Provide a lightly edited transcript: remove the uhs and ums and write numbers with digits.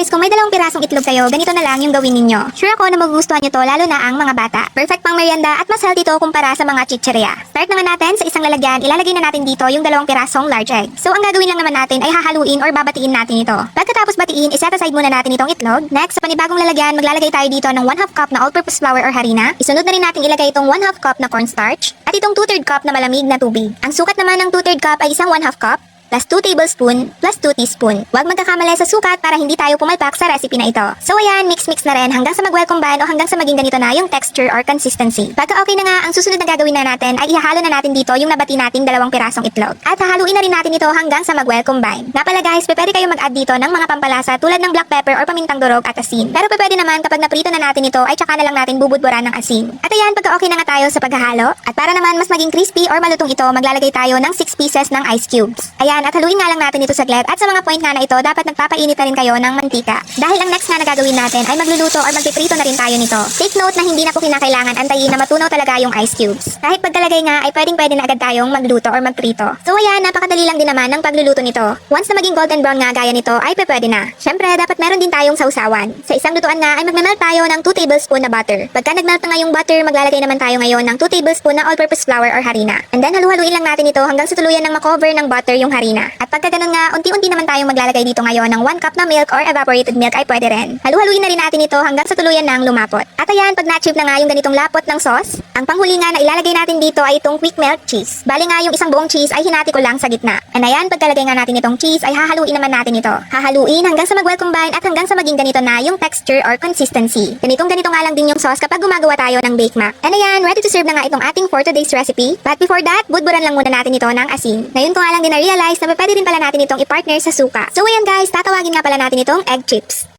guys, kung may dalawang pirasong itlog kayo, ganito na lang yung gawin ninyo. Sure ako na magugustuhan nyo to, lalo na ang mga bata. Perfect pang merienda at mas healthy to kumpara sa mga chichirya. Start na nga natin sa isang lalagyan, ilalagay na natin dito yung dalawang pirasong large egg. So ang gagawin lang naman natin ay hahaluin or babatiin natin ito. Pagkatapos batiin, iset aside muna natin itong itlog. Next, sa panibagong lalagyan, maglalagay tayo dito ng 1/2 cup na all-purpose flour or harina. Isunod na rin natin ilagay itong 1/2 cup na cornstarch at itong 2/3 cup na malamig na tubig. Ang sukat naman ng 2/3 cup ay isang 1/2 cup plus 2 tablespoon plus 2 teaspoon. Huwag magkakamali sa sukat para hindi tayo pumalpak sa recipe na ito. So ayan, mix-mix na rin hanggang sa mag-well combine o hanggang sa maging ganito na yung texture or consistency. Pagka okay na nga, ang susunod na gagawin na natin ay ihahalo na natin dito yung nabati nating dalawang pirasong itlog. At hahaluin na rin natin ito hanggang sa mag-well combine. Nga pala guys, pwede kayo mag-add dito ng mga pampalasa tulad ng black pepper or pamintang durog at asin. Pero pwede naman kapag naprito na natin ito ay tsaka na lang natin bubudburan ng asin. At ayan, pagka okay na nga tayo sa paghahalo, at para naman mas maging crispy or malutong ito, maglalagay tayo ng 6 pieces ng ice cubes. Ayan, at haluin nga lang natin ito saglit at sa mga point nga na ito, dapat nagpapainit na rin kayo ng mantika. Dahil ang next nga na gagawin natin ay magluluto or magpiprito na rin tayo nito. Take note na hindi na po kinakailangan antayin na matunaw talaga yung ice cubes. Kahit pagkalagay nga ay pwede na agad tayong magluto or magprito. So ayan, napakadali lang din naman ng pagluluto nito. Once na maging golden brown nga gaya nito ay pwede na. Syempre, dapat meron din tayong sausawan. Sa isang lutuan nga ay magmamelt tayo ng 2 tablespoon na butter. Pagka nagmelt na nga yung butter, maglalagay naman tayo ngayon ng 2 tablespoon na all-purpose flour or harina. And then halu-haluin lang natin ito hanggang sa tuluyan ng makover ng butter yung harina. At pagka ganun nga, unti-unti naman tayong maglalagay dito ngayon ng 1 cup na milk or evaporated milk ay pwede rin. Halu-haluin na rin natin ito hanggang sa tuluyan ng lumapot. At ayan, pag na-achieve na nga yung ganitong lapot ng sauce, ang panghuli nga na ilalagay natin dito ay itong quick melt cheese. Bali nga yung isang buong cheese ay hinati ko lang sa gitna. And ayan, pagkalagay nga natin itong cheese ay hahaluin naman natin ito. Hahaluin hanggang sa mag-well combine at hanggang sa maging ganito na yung texture or consistency. Ganito nga lang din yung sauce kapag gumagawa tayo ng Bake Mac. And ayan, ready to serve na nga itong ating for today's recipe. But before that, budburan lang muna natin ito ng asin. Ngayon ko nga lang din na-realize na pwede din pala natin itong i-partner sa suka. So ayan guys, tatawagin nga pala natin itong egg chips.